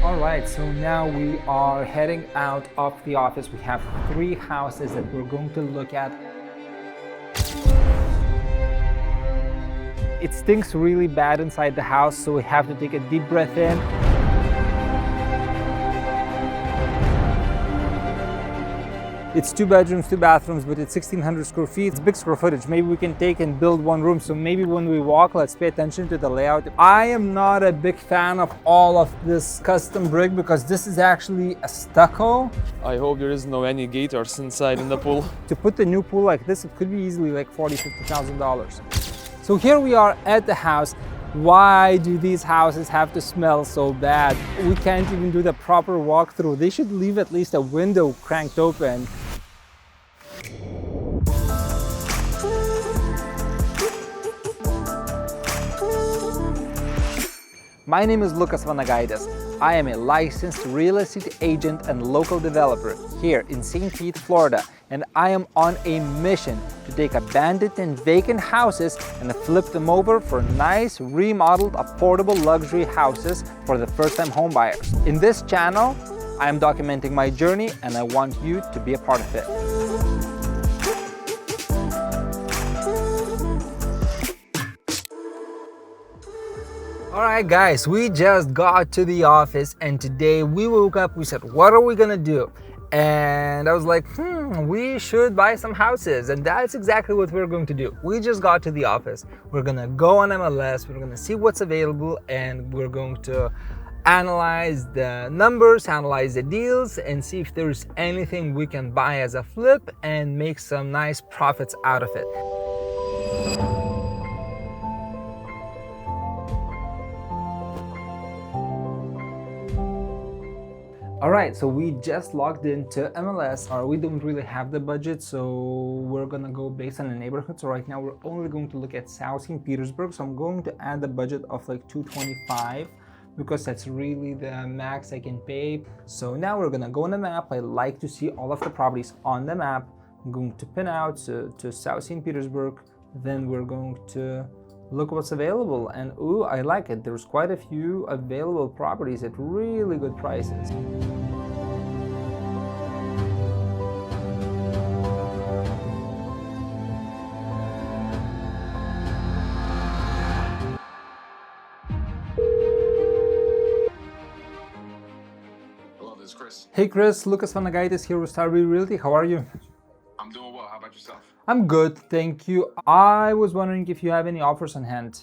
Alright, so now we are heading out of the office. We have 3 houses that we're going to look at. It stinks really bad inside the house, so we have to take a deep breath in. It's 2 bedrooms, 2 bathrooms, but it's 1,600 square feet. It's big square footage. Maybe we can take and build 1 room. So maybe when we walk, let's pay attention to the layout. I am not a big fan of all of this custom brick because this is actually a stucco. I hope there is no any gators inside in the pool. To put the new pool like this, it could be easily like $40,000-$50,000. So here we are at the house. Why do these houses have to smell so bad? We can't even do the proper walkthrough. They should leave at least a window cranked open. My name is Lukas Vanagaitis. I am a licensed real estate agent and local developer here in St. Pete, Florida, and I am on a mission to take abandoned and vacant houses and flip them over for nice, remodeled, affordable luxury houses for the first-time home buyers. In this channel, I am documenting my journey and I want you to be a part of it. Alright guys, we just got to the office and today we woke up, we said, what are we gonna do? And I was like, we should buy some houses, and that's exactly what we're going to do. We just got to the office. We're gonna go on MLS, we're gonna see what's available, and we're going to analyze the numbers, analyze the deals, and see if there's anything we can buy as a flip and make some nice profits out of it. Alright, so we just logged into MLS, or we don't really have the budget, so we're gonna go based on the neighborhood. So right now we're only going to look at South St. Petersburg, so I'm going to add the budget of like $225 because that's really the max I can pay. So now we're gonna go on the map. I like to see all of the properties on the map. I'm going to pin out to South St. Petersburg, then we're going to look what's available, and ooh, I like it. There's quite a few available properties at really good prices. Hello, this is Chris. Hey Chris, Lukas Vanagaitis here with Debrief Realty. How are you? I'm doing well. How about yourself? I'm good, thank you. I was wondering if you have any offers on hand.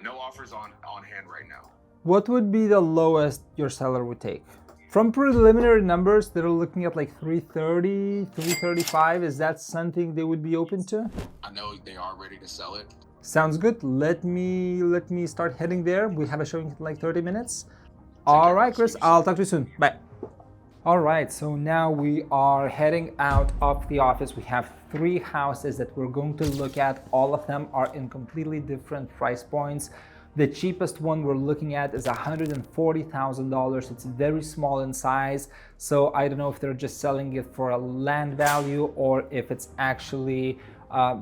No offers on hand right now. What would be the lowest your seller would take? From preliminary numbers, they're looking at like 330, 335. Is that something they would be open to? I know they are ready to sell it. Sounds good. Let me start heading there. We have a showing in like 30 minutes. All right, Chris, I'll talk to you soon. Bye. All right, so now we are heading out of the office. We have 3 houses that we're going to look at. All of them are in completely different price points. The cheapest one we're looking at is $140,000. It's very small in size, so I don't know if they're just selling it for a land value or if it's actually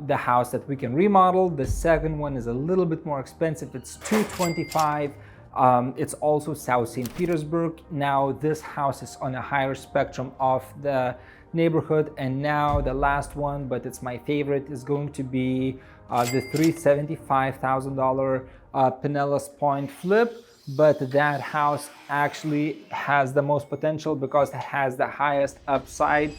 the house that we can remodel. The second one is a little bit more expensive. It's $225,000. It's also South St. Petersburg. Now this house is on a higher spectrum of the neighborhood, and now the last one, but it's my favorite, is going to be the $375,000 Pinellas Point flip. But that house actually has the most potential because it has the highest upside.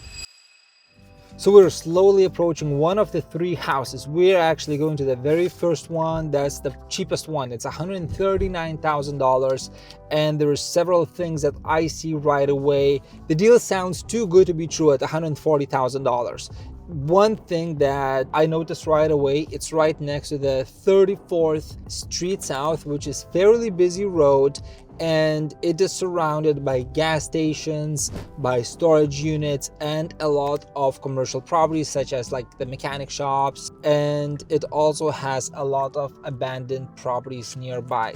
So we're slowly approaching one of the 3 houses. We're actually going to the very first one. That's the cheapest one. It's $139,000, and there are several things that I see right away. The deal sounds too good to be true at $140,000. One thing that I noticed right away, it's right next to the 34th Street South, which is fairly busy road, and it is surrounded by gas stations, by storage units, and a lot of commercial properties such as like the mechanic shops, and it also has a lot of abandoned properties nearby.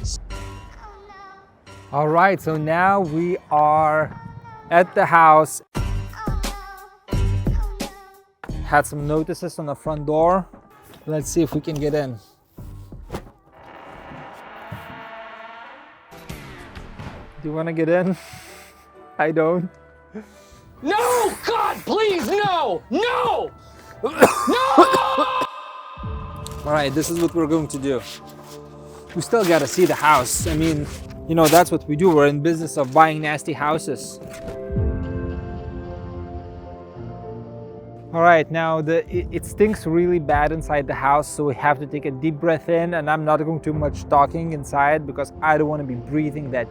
All right, so now we are at the house. Had some notices on the front door. Let's see if we can get in. Do you want to get in? I don't. No! God, please, no! No! All right, this is what we're going to do. We still gotta see the house. I mean, you know, that's what we do. We're in business of buying nasty houses. All right, now it stinks really bad inside the house, so we have to take a deep breath in, and I'm not going to do much talking inside because I don't want to be breathing that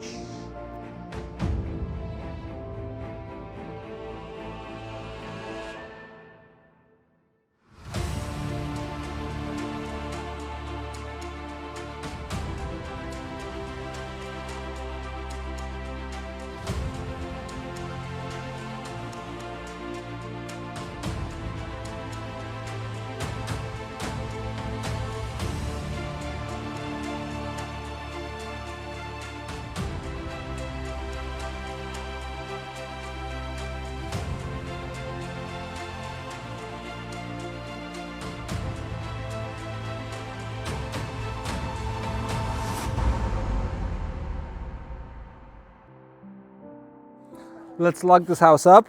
Let's lock this house up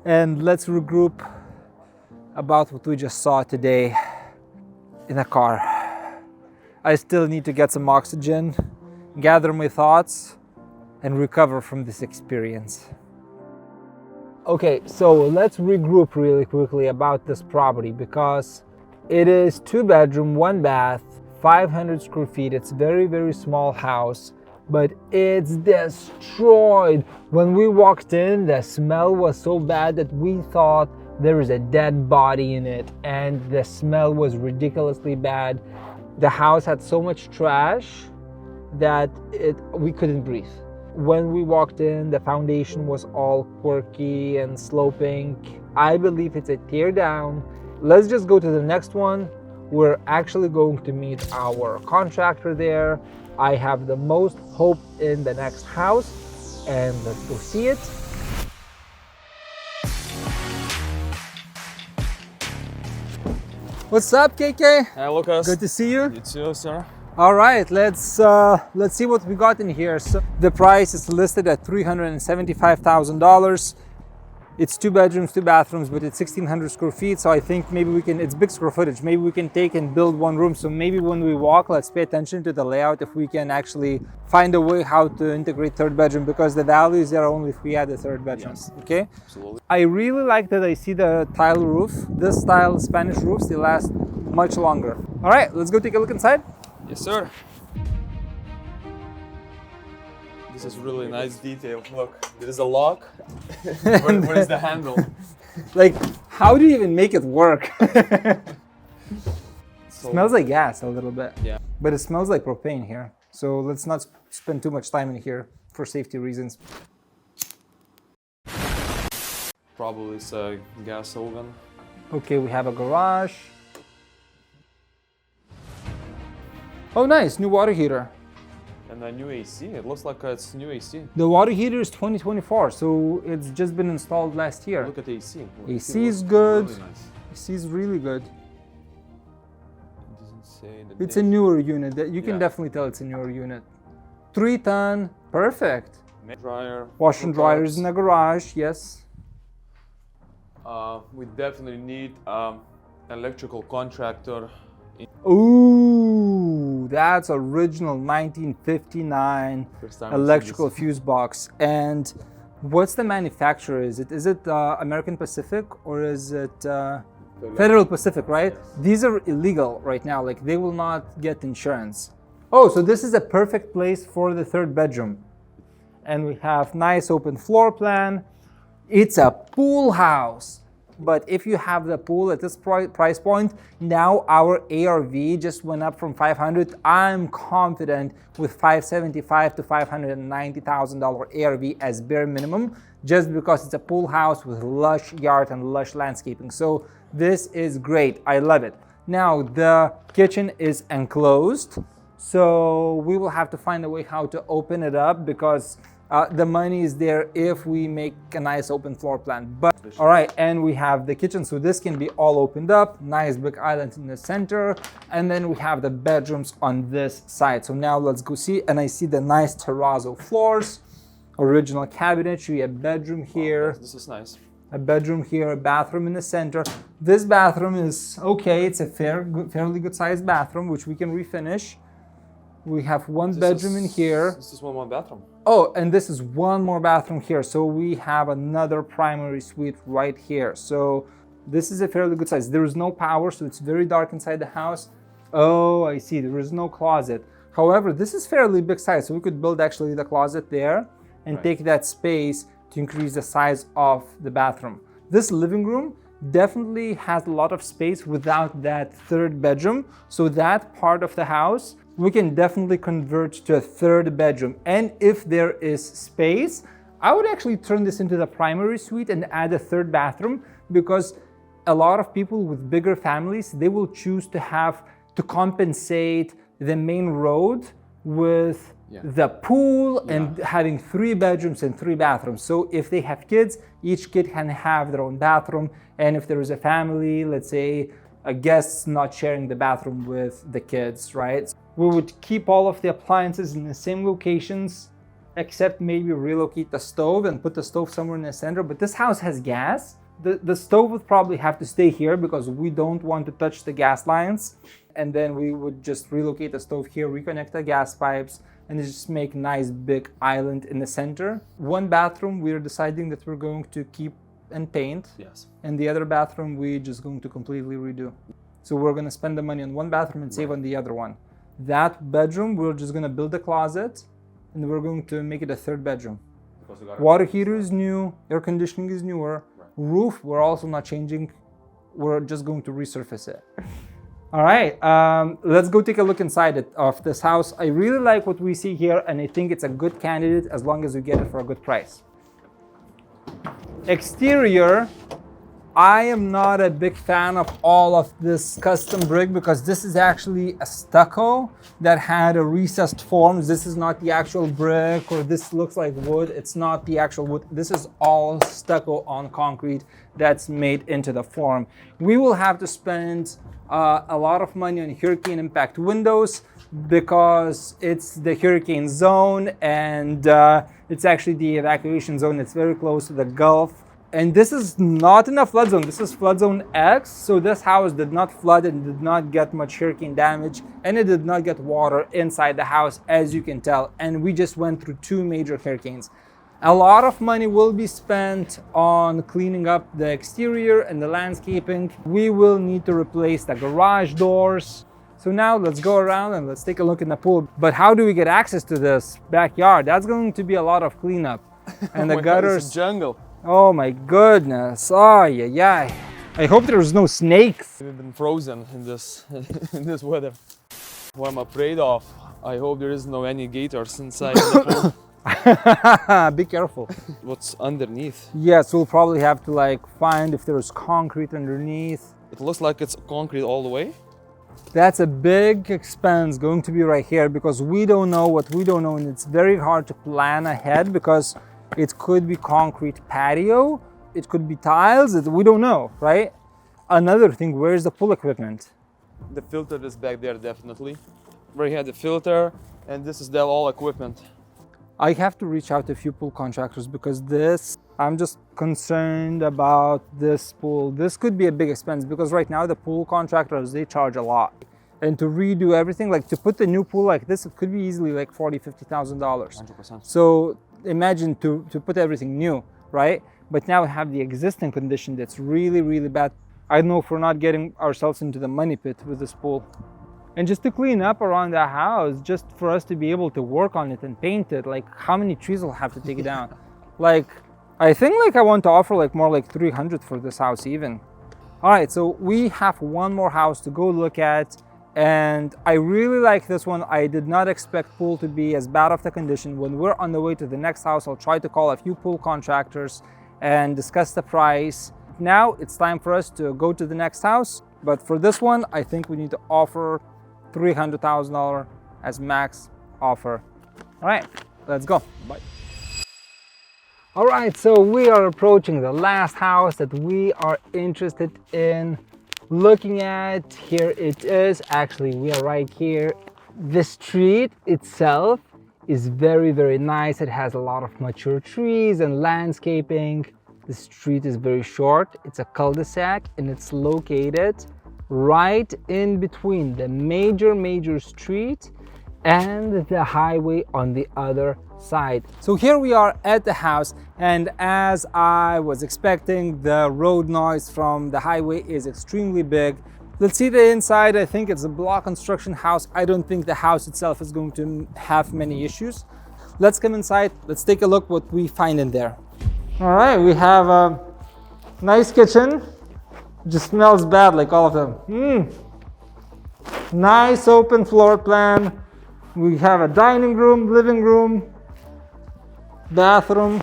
and let's regroup about what we just saw today in a car. I still need to get some oxygen, gather my thoughts, and recover from this experience. Okay, so let's regroup really quickly about this property because it is 2-bedroom, 1 bath, 500 square feet. It's very, very small house, but it's destroyed. When we walked in, the smell was so bad that we thought there was a dead body in it, and the smell was ridiculously bad. The house had so much trash that we couldn't breathe. When we walked in, the foundation was all quirky and sloping. I believe it's a tear down. Let's just go to the next one. We're actually going to meet our contractor there. I have the most hope in the next house, and let's go see it. What's up, KK? Hi, Lukas. Good to see you. You too, sir. All right, let's see what we got in here. So the price is listed at $375,000. It's 2 bedrooms, 2 bathrooms, but it's 1,600 square feet. So I think maybe we can, it's big square footage. Maybe we can take and build 1 room. So maybe when we walk, let's pay attention to the layout. If we can actually find a way how to integrate 3rd bedroom, because the value is there only if we add the 3rd bedroom. Yes. Okay. Absolutely. I really like that I see the tile roof. This style Spanish roofs, they last much longer. All right, let's go take a look inside. Yes, sir. This is really nice detail. Look, there is a lock. Where is the handle? Like, how do you even make it work? So, Smells like gas a little bit. Yeah. But it smells like propane here. So let's not spend too much time in here for safety reasons. Probably it's a gas oven. Okay, we have a garage. Oh, nice, new water heater. And a new AC. It looks like it's new AC. The water heater is 2024, so it's just been installed last year. Look at the AC. AC is good. Really nice. AC is really good. It doesn't say the It's a date. newer unit. You can Yeah. definitely tell it's a newer unit. 3-ton, perfect. Dryer. Wash and dryers hookouts. in the garage, yes. We definitely need electrical contractor. Ooh, that's original 1959 First time I've seen electrical this. fuse box. And what's the manufacturer? Is it American Pacific or is it Federal Pacific, right? Yes. These are illegal right now. Like, they will not get insurance. Oh, so this is a perfect place for the 3rd bedroom. And we have nice open floor plan. It's a pool house. But if you have the pool at this price point, now our ARV just went up from 500. I'm confident with $575,000 to $590,000 ARV as bare minimum, just because it's a pool house with lush yard and lush landscaping. So this is great. I love it. Now the kitchen is enclosed, so we will have to find a way how to open it up because the money is there if we make a nice open floor plan. But all right, and we have the kitchen, so this can be all opened up. Nice big island in the center, and then we have the bedrooms on this side. So now let's go see, and I see the nice terrazzo floors. original cabinetry, a bedroom here, This is nice. a bedroom here, a bathroom in the center. This bathroom is okay. It's a fairly good sized bathroom, which we can refinish. We have one bedroom in here. This is one bathroom. Oh, and this is one more bathroom here. So we have another primary suite right here. So this is a fairly good size. There is no power, so it's very dark inside the house. Oh, I see. There is no closet. However, this is fairly big size. So we could build actually the closet there and take that space to increase the size of the bathroom. This living room definitely has a lot of space without that third bedroom. So that part of the house, we can definitely convert to a third bedroom. And if there is space, I would actually turn this into the primary suite and add a third bathroom, because a lot of people with bigger families, they will choose to compensate the main road with the pool and having 3 bedrooms and 3 bathrooms. So if they have kids, each kid can have their own bathroom. And if there is a family, let's say a guest not sharing the bathroom with the kids, right? We would keep all of the appliances in the same locations, except maybe relocate the stove and put the stove somewhere in the center. But this house has gas. The stove would probably have to stay here because we don't want to touch the gas lines. And then we would just relocate the stove here, reconnect the gas pipes, and just make a nice big island in the center. One bathroom, we're deciding that we're going to keep and paint. Yes. And the other bathroom, we're just going to completely redo. So we're going to spend the money on one bathroom and save on the other one. That bedroom, we're just going to build a closet, and we're going to make it a third bedroom. Water heater is new, air conditioning is newer. Roof, we're also not changing. We're just going to resurface it. All right, let's go take a look inside of this house. I really like what we see here, and I think it's a good candidate as long as we get it for a good price. Exterior, I am not a big fan of all of this custom brick because this is actually a stucco that had a recessed forms. This is not the actual brick, or this looks like wood. It's not the actual wood. This is all stucco on concrete that's made into the form. We will have to spend a lot of money on hurricane impact windows because it's the hurricane zone, and it's actually the evacuation zone. It's very close to the Gulf. And this is not in a flood zone. This is flood zone X. So this house did not flood and did not get much hurricane damage, and it did not get water inside the house, as you can tell. And we just went through 2 major hurricanes. A lot of money will be spent on cleaning up the exterior and the landscaping. We will need to replace the garage doors. So now let's go around and let's take a look in the pool. But how do we get access to this backyard? That's going to be a lot of cleanup. And the gutters. It's a jungle. Oh my goodness. Oh yeah. I hope there's no snakes. We've been frozen in this in this weather. What I'm afraid of, I hope there is no any gators inside the pool. Be careful. What's underneath? Yes, we'll probably have to find if there's concrete underneath. It looks like it's concrete all the way. That's a big expense going to be right here because we don't know what we don't know, and it's very hard to plan ahead because it could be concrete patio, it could be tiles, we don't know, right? Another thing, where's the pool equipment? The filter is back there, definitely. Where he had the filter, and this is the all equipment. I have to reach out to a few pool contractors because I'm just concerned about this pool. This could be a big expense because right now the pool contractors, they charge a lot. And to redo everything, to put the new pool like this, it could be easily like $40,000, $50,000. 100%. So imagine to put everything new, right? But now we have the existing condition that's really, really bad. I don't know if we're not getting ourselves into the money pit with this pool. And just to clean up around the house, just for us to be able to work on it and paint it, how many trees will have to take it down? I think I want to offer more like 300 for this house even. All right, so we have one more house to go look at. And I really like this one. I did not expect pool to be as bad of the condition. When we're on the way to the next house, I'll try to call a few pool contractors and discuss the price. Now it's time for us to go to the next house. But for this one, I think we need to offer $300,000 as max offer. All right, let's go. Bye. All right, so we are approaching the last house that we are interested in looking at. Here it is. Actually, we are right here. The street itself is very, very nice. It has a lot of mature trees and landscaping. The street is very short. It's a cul-de-sac and it's located right in between the major street and the highway on the other side. So here we are at the house, and as I was expecting, the road noise from the highway is extremely big. Let's see the inside. I think it's a block construction house. I don't think the house itself is going to have many issues. Let's come inside. Let's take a look what we find in there. All right, we have a nice kitchen. Just smells bad like all of them. Nice open floor plan. We have a dining room, living room, bathroom,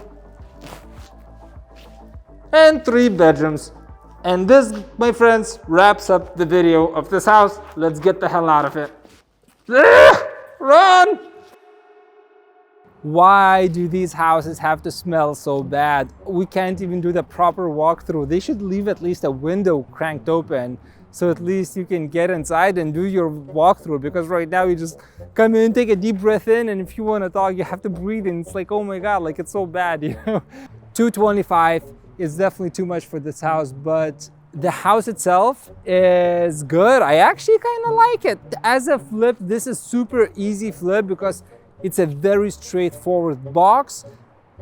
and 3 bedrooms. And this, my friends, wraps up the video of this house. Let's get the hell out of it. Run! Why do these houses have to smell so bad? We can't even do the proper walkthrough. They should leave at least a window cranked open, so at least you can get inside and do your walkthrough, because right now you just come in, take a deep breath in, and if you want to talk, you have to breathe in. It's like, oh my God, like it's so bad, you know? $225 is definitely too much for this house, but the house itself is good. I actually kind of like it. As a flip, this is super easy flip because it's a very straightforward box.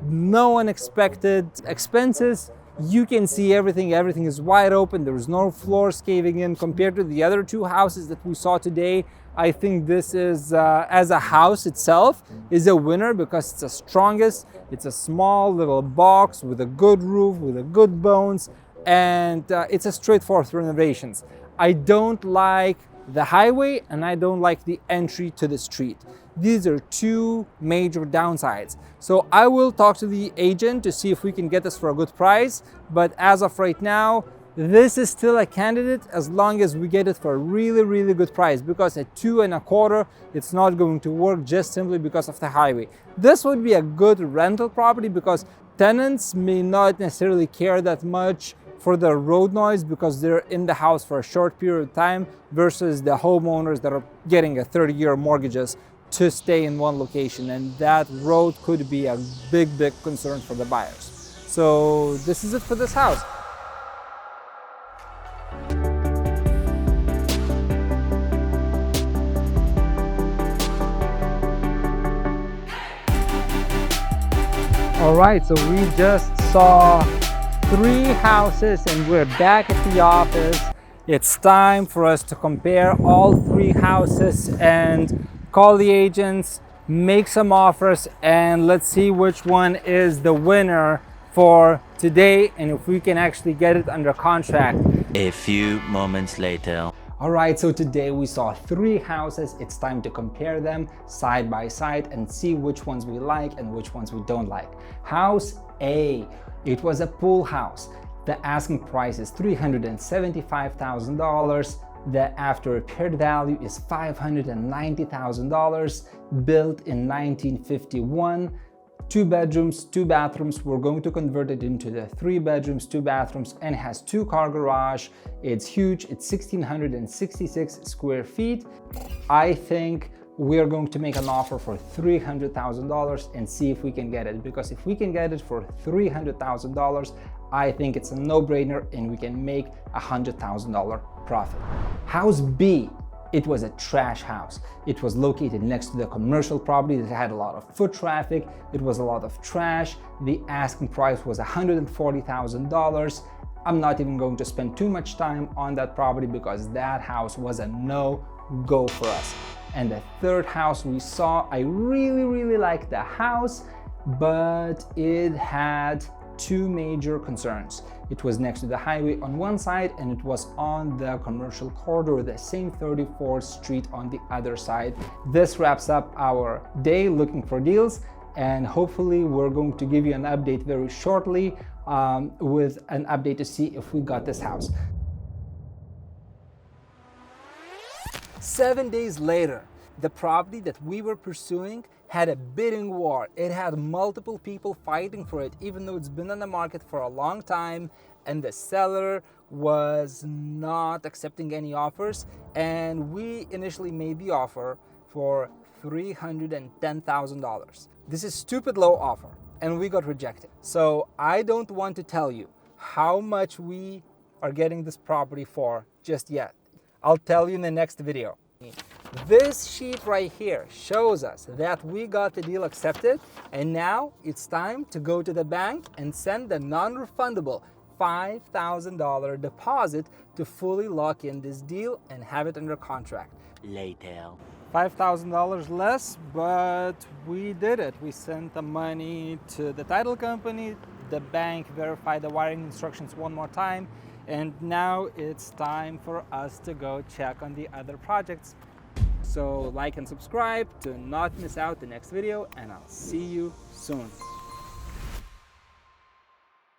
No unexpected expenses. You can see everything. Everything is wide open. There's no floors caving in. Compared to the other 2 houses that we saw today, I think this is, as a house itself, is a winner because it's the strongest. It's a small little box with a good roof, with a good bones, and it's a straightforward renovations. I don't like the highway and I don't like the entry to the street. These are 2 major downsides. So I will talk to the agent to see if we can get this for a good price. But as of right now, this is still a candidate as long as we get it for a really, really good price, because at $2.25, it's not going to work just simply because of the highway. This would be a good rental property because tenants may not necessarily care that much for the road noise because they're in the house for a short period of time versus the homeowners that are getting a 30-year mortgages to stay in one location, and that road could be a big concern for the buyers. So this is it for this house. All right, so we just saw 3 houses and we're back at the office. It's time for us to compare all 3 houses and call the agents, make some offers, and let's see which one is the winner for today and if we can actually get it under contract. A few moments later. All right, so today we saw 3 houses. It's time to compare them side by side and see which ones we like and which ones we don't like. House A, it was a pool house. The asking price is $375,000. The after repaired value is $590,000, built in 1951. 2 bedrooms, 2 bathrooms. We're going to convert it into the 3 bedrooms, 2 bathrooms, and it has 2-car garage. It's huge. It's 1,666 square feet. I think we're going to make an offer for $300,000 and see if we can get it, because if we can get it for $300,000, I think it's a no-brainer and we can make $100,000 profit. House B, it was a trash house. It was located next to the commercial property that had a lot of foot traffic. It was a lot of trash. The asking price was $140,000. I'm not even going to spend too much time on that property because that house was a no-go for us. And the third house we saw, I really liked the house, but it had 2 major concerns. It was next to the highway on one side and it was on the commercial corridor, the same 34th Street on the other side. This wraps up our day looking for deals, and hopefully we're going to give you an update very shortly with an update to see if we got this house. 7 days later, the property that we were pursuing had a bidding war. It had multiple people fighting for it, even though it's been on the market for a long time, and the seller was not accepting any offers. And we initially made the offer for $310,000. This is stupid low offer, and we got rejected. So I don't want to tell you how much we are getting this property for just yet. I'll tell you in the next video. This sheet right here shows us that we got the deal accepted, and now it's time to go to the bank and send the non-refundable $5,000 deposit to fully lock in this deal and have it under contract. Later. $5,000 less, but we did it. We sent the money to the title company, the bank verified the wiring instructions one more time, and now it's time for us to go check on the other projects. So like and subscribe to not miss out the next video, and I'll see you soon.